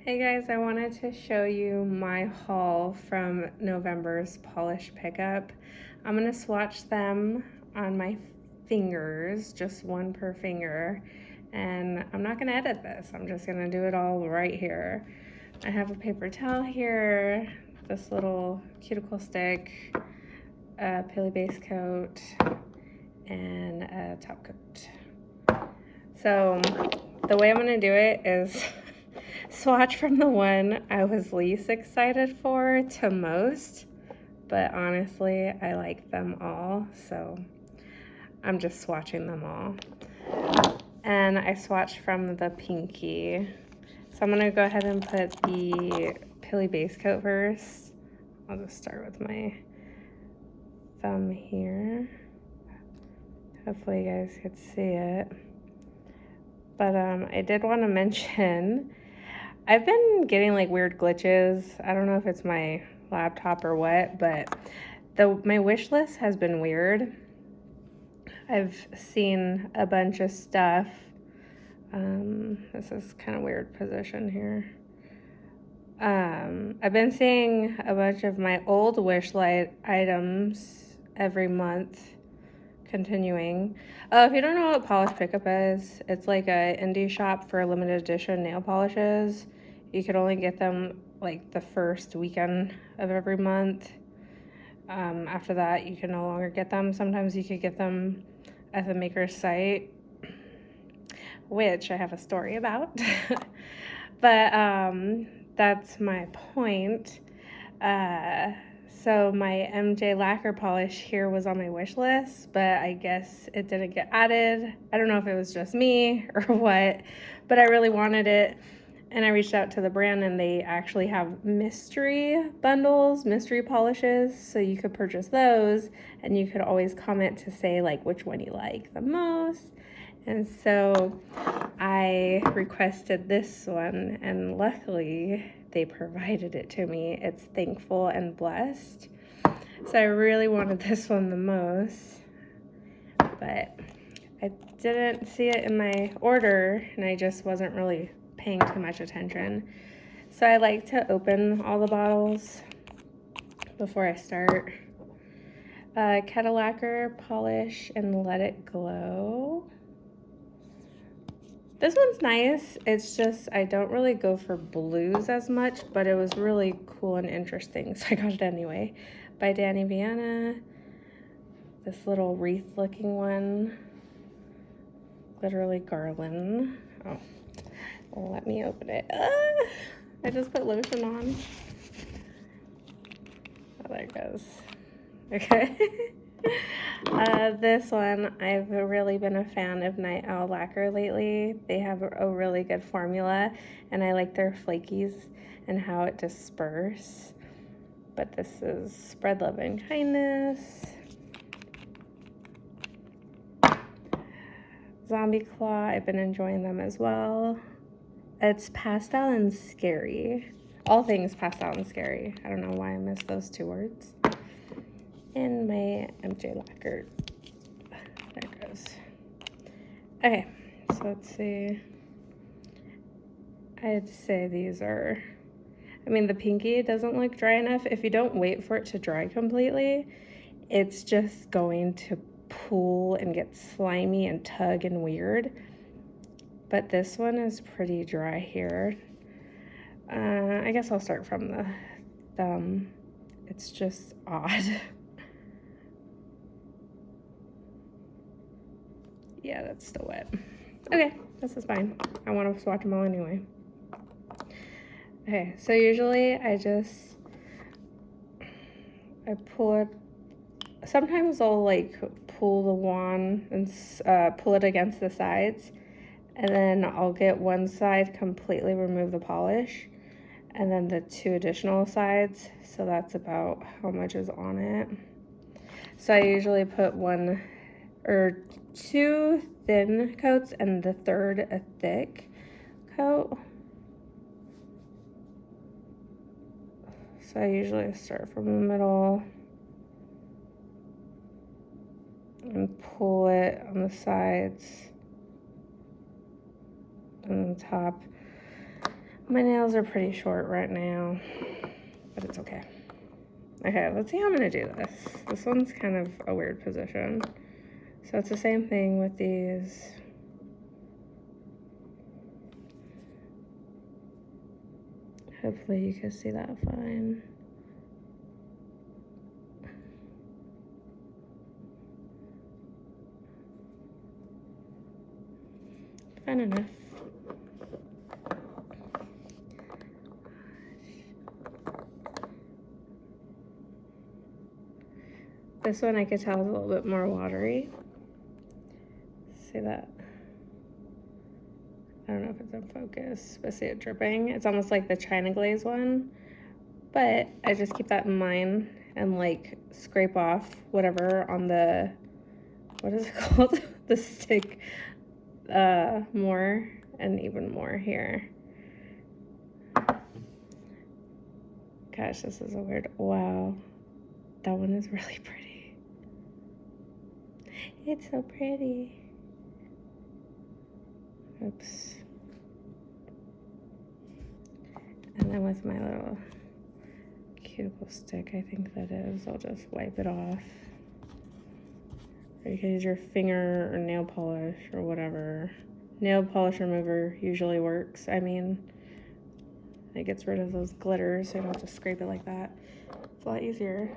Hey guys, I wanted to show you my haul from November's polish pickup. I'm gonna swatch them on my fingers, just one per finger, and I'm not gonna edit this. I'm just gonna do it all right here. I have a paper towel here, this little cuticle stick, a Pili base coat, and a top coat. So the way I'm gonna do it is swatch from the one I was least excited for to most, but honestly, I like them all, so I'm just swatching them all. And I swatched from the pinky. So I'm gonna go ahead and put the Pili base coat first. I'll just start with my thumb here. Hopefully you guys could see it. But I did want to mention I've been getting like weird glitches. I don't know if it's my laptop or what, but my wish list has been weird. I've seen a bunch of stuff. This is kind of weird position here. I've been seeing a bunch of my old wish list items every month continuing. Oh, if you don't know what polish pickup is, it's like a indie shop for limited edition nail polishes. You could only get them like the first weekend of every month. After that, you can no longer get them. Sometimes you could get them at the maker's site, which I have a story about. But that's my point. So my MJ lacquer polish here was on my wish list, but I guess it didn't get added. I don't know if it was just me or what, but I really wanted it. And I reached out to the brand and they actually have mystery bundles, mystery polishes. So you could purchase those and you could always comment to say like which one you like the most. And so I requested this one, and luckily they provided it to me. It's Thankful and Blessed. So I really wanted this one the most, but I didn't see it in my order, and I just wasn't really paying too much attention. So I like to open all the bottles before I start. Kettle lacquer, polish, and let it glow. This one's nice. It's just I don't really go for blues as much, but it was really cool and interesting, so I got it anyway. By Danny Vienna. This little wreath looking one. Literally garland. Oh, let me open it. I just put lotion on. Oh, there it goes. Okay. This one, I've really been a fan of Night Owl Lacquer lately. They have a really good formula, and I like their flakies and how it disperses. But this is Spread Love and Kindness. Zombie Claw, I've been enjoying them as well. It's pastel and scary. All things pastel and scary. I don't know why I missed those two words. And my MJ lacquer. There it goes. Okay, so let's see. I'd say these are, I mean, the pinky doesn't look dry enough. If you don't wait for it to dry completely, it's just going to pool and get slimy and tug and weird. But this one is pretty dry here. I guess I'll start from the thumb. It's just odd. Yeah, that's still wet. Okay, this is fine. I want to swatch them all anyway. Okay, so usually I pull it. Sometimes I'll like pull the wand and pull it against the sides, and then I'll get one side completely remove the polish, and then the two additional sides. So that's about how much is on it. So I usually put one or two thin coats and the third a thick coat. So I usually start from the middle and pull it on the sides and the top. My nails are pretty short right now, but it's okay. Okay, let's see how I'm gonna do this. This one's kind of a weird position. So it's the same thing with these. Hopefully you can see that fine. Fine enough. This one I could tell is a little bit more watery. See that? I don't know if it's in focus, but see it dripping? It's almost like the China glaze one, but I just keep that in mind and like scrape off whatever on the, what is it called? The stick, more and even more here. Gosh, this is a weird, wow. That one is really pretty. It's so pretty. Oops. And then with my little cuticle stick, I think that is, I'll just wipe it off. Or you can use your finger or nail polish or whatever. Nail polish remover usually works. I mean, it gets rid of those glitters, so you don't have to scrape it like that. It's a lot easier.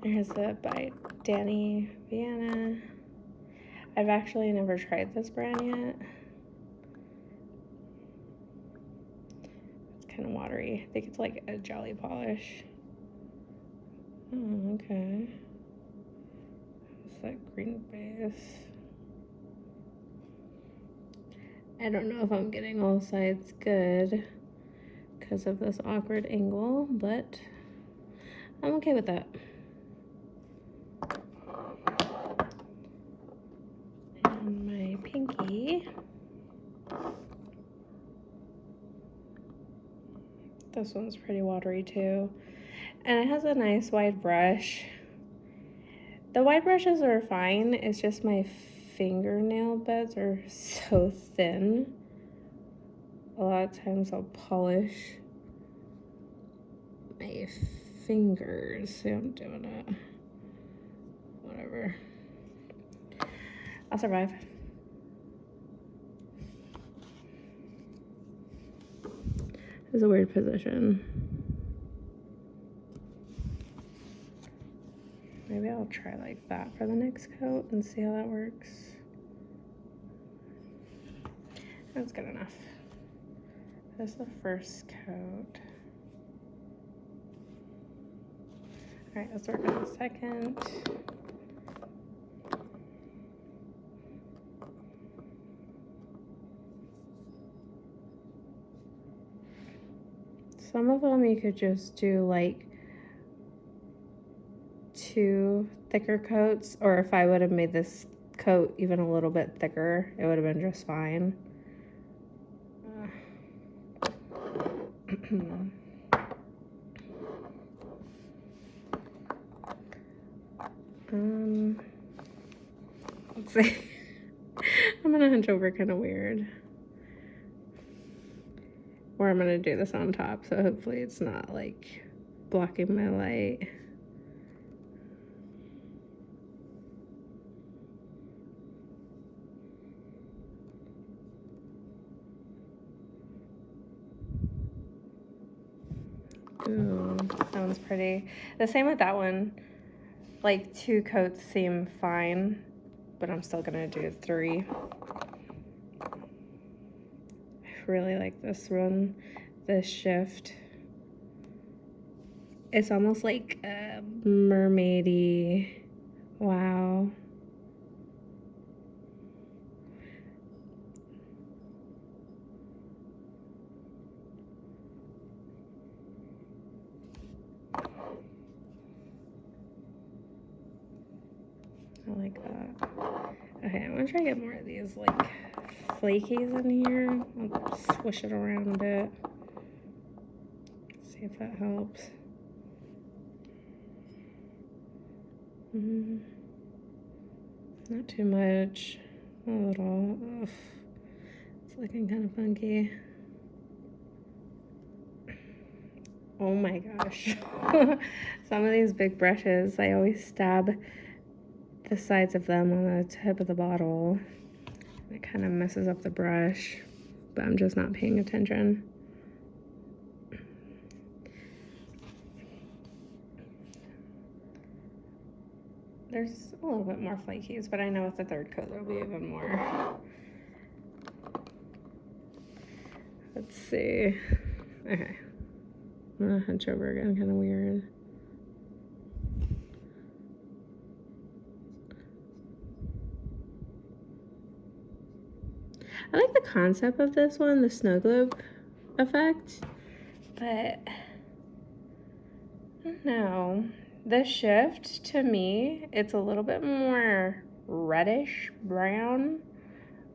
Here's the by Danny Vienna. I've actually never tried this brand yet. It's kind of watery. I think it's like a jelly polish. Oh, okay. It's that green base. I don't know if I'm getting all sides good because of this awkward angle, but I'm okay with that. And my pinky. This one's pretty watery too. And it has a nice wide brush. The wide brushes are fine. It's just my fingernail beds are so thin. A lot of times I'll polish my fingers. See, I'm doing it. Whatever. I'll survive. It's a weird position. Maybe I'll try like that for the next coat and see how that works. That's good enough. That's the first coat. All right, let's work on the second. Some of them you could just do like 2 thicker coats, or if I would have made this coat even a little bit thicker, it would have been just fine. Let's see. I'm gonna hunch over kind of weird. Or I'm gonna do this on top, so hopefully it's not like blocking my light. Ooh, that one's pretty. The same with that one. Like 2 coats seem fine, but I'm still gonna do 3. I really like this one, this shift. It's almost like a mermaidy. Wow. I like that. Okay, I'm gonna try to get more of these like flakies in here. I'll swish it around a bit. See if that helps. Not too much. A little. Ugh. looking kind of funky. Oh my gosh. Some of these big brushes, I always stab the sides of them on the tip of the bottle. It kind of messes up the brush, but I'm just not paying attention. There's a little bit more flakies, but I know with the third coat there'll be even more. Let's see. Okay. I'm gonna hunch over again, kind of weird. I like the concept of this one, the snow globe effect, but I don't know. The shift, to me, it's a little bit more reddish brown,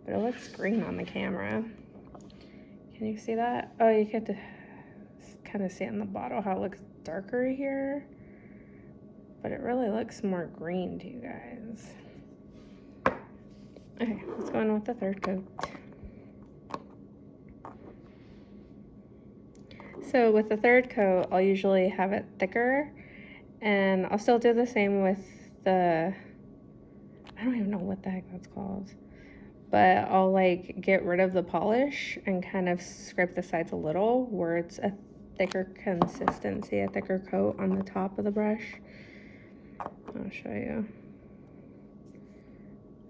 but it looks green on the camera. Can you see that? Oh, you get to kind of see on the bottle how it looks darker here, but it really looks more green to you guys. Okay, let's go in with the third coat. So with the third coat, I'll usually have it thicker, and I'll still do the same with the, I don't even know what the heck that's called, but I'll like get rid of the polish and kind of scrape the sides a little where it's a thicker consistency, a thicker coat on the top of the brush. I'll show you.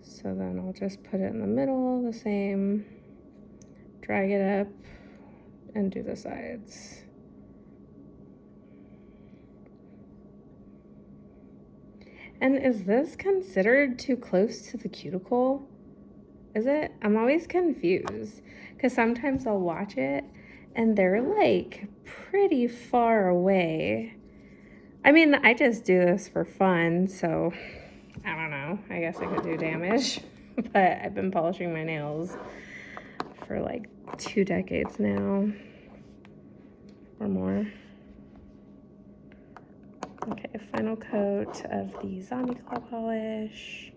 So then I'll just put it in the middle, the same, drag it up, and do the sides. And is this considered too close to the cuticle? Is it? I'm always confused because sometimes I'll watch it and they're like pretty far away. I mean, I just do this for fun, so I don't know. I guess I could do damage, but I've been polishing my nails for like 2 decades now or more. Okay, final coat of the zombie claw polish.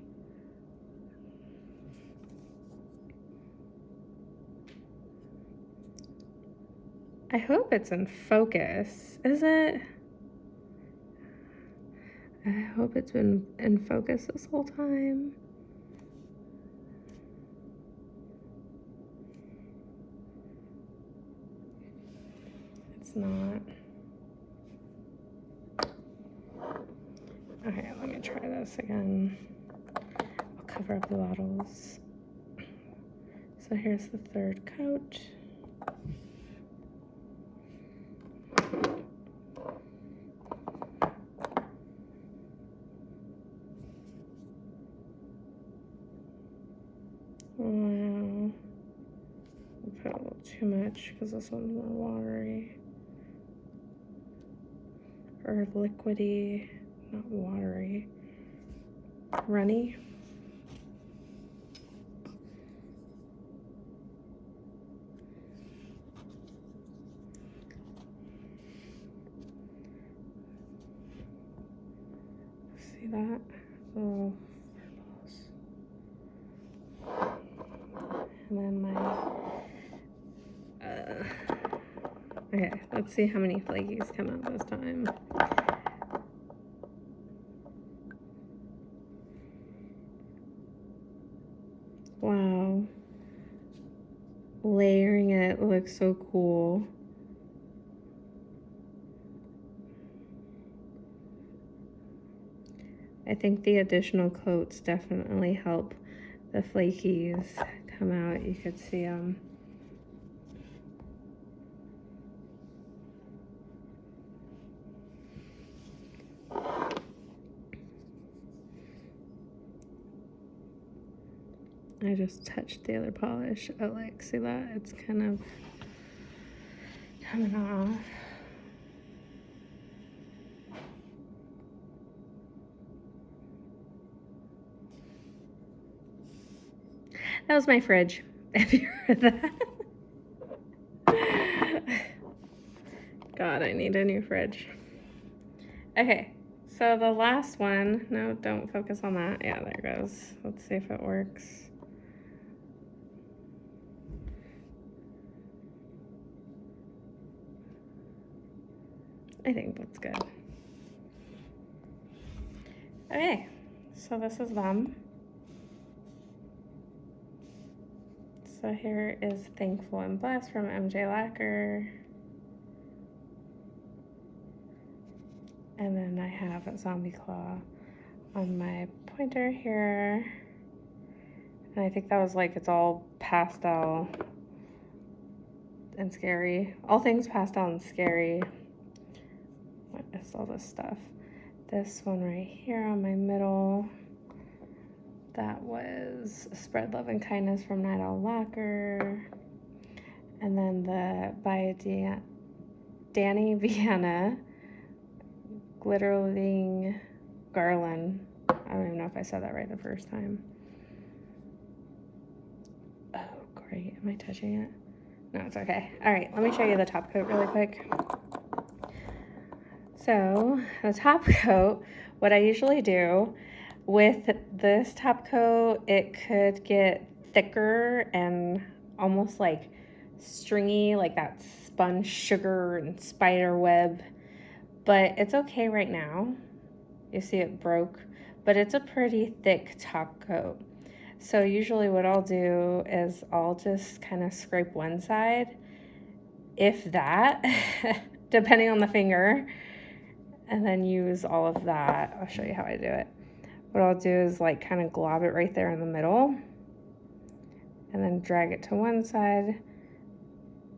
I hope it's in focus. Is it? I hope it's been in focus this whole time. It's not. Okay, let me try this again. I'll cover up the bottles. So here's the third coat. Wow. I put a little too much because this one's more watery. Or liquidy, not watery. Runny. See that? Oh, and then my okay, let's see how many flakies come out this time. Wow. Layering it looks so cool. I think the additional coats definitely help the flakies come out. You could see them. I just touched the other polish. Oh, like, see that? It's kind of coming off. That was my fridge, if you heard that. God, I need a new fridge. Okay, so the last one, no, don't focus on that. Yeah, there it goes. Let's see if it works. I think that's good. Okay, so this is them. So here is Thankful and Blessed from MJ Lacquer. And then I have a Zombie Claw on my pointer here. And I think that was like, it's all pastel and scary. All things pastel and scary. What is all this stuff? This one right here on my middle, that was Spread Love and Kindness from Night Owl Lacquer. And then the by Danny Vienna Glittering Garland. I don't even know if I said that right the first time. Oh, great. Am I touching it? No, it's okay. All right, let me show you the top coat really quick. So the top coat, what I usually do with this top coat, it could get thicker and almost like stringy, like that spun sugar and spider web, but it's okay right now. You see it broke, but it's a pretty thick top coat. So usually what I'll do is I'll just kind of scrape one side, if that, depending on the finger, and then use all of that. I'll show you how I do it. What I'll do is like kind of glob it right there in the middle, and then drag it to one side,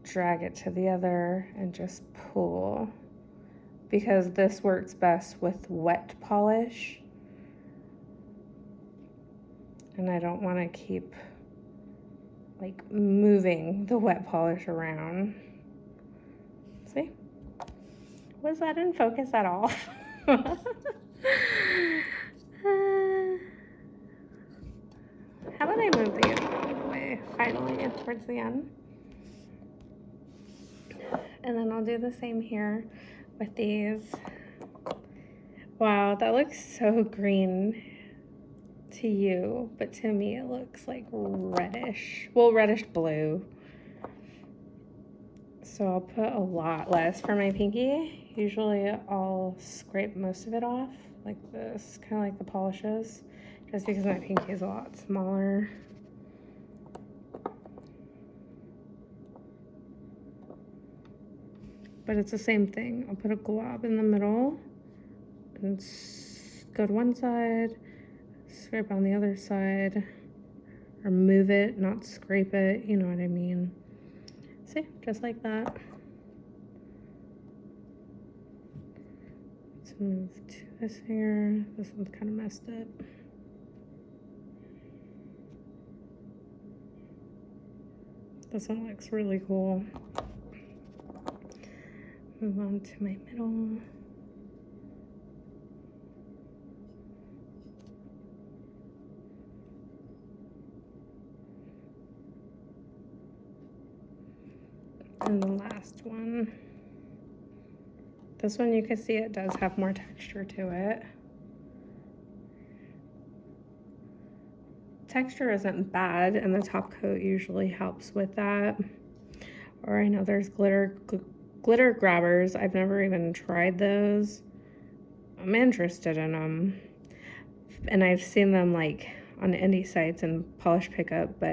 drag it to the other, and just pull. Because this works best with wet polish. And I don't want to keep like moving the wet polish around. See? Was that in focus at all? How about I move these out of the way finally towards the end? And then I'll do the same here with these. Wow, that looks so green to you, but to me it looks like reddish. Well, reddish blue. So I'll put a lot less for my pinky. Usually I'll scrape most of it off like this, kind of like the polishes, just because my pinky is a lot smaller. But it's the same thing. I'll put a glob in the middle and go to one side, scrape on the other side, or move it, not scrape it, you know what I mean. See, just like that. Let's move to this finger. This one's kind of messed up. This one looks really cool. Move on to my middle. And the last one. This one you can see it does have more texture to it. Texture isn't bad, and the top coat usually helps with that. Or I know there's glitter grabbers. I've never even tried those. I'm interested in them. And I've seen them like on indie sites and polish pickup, but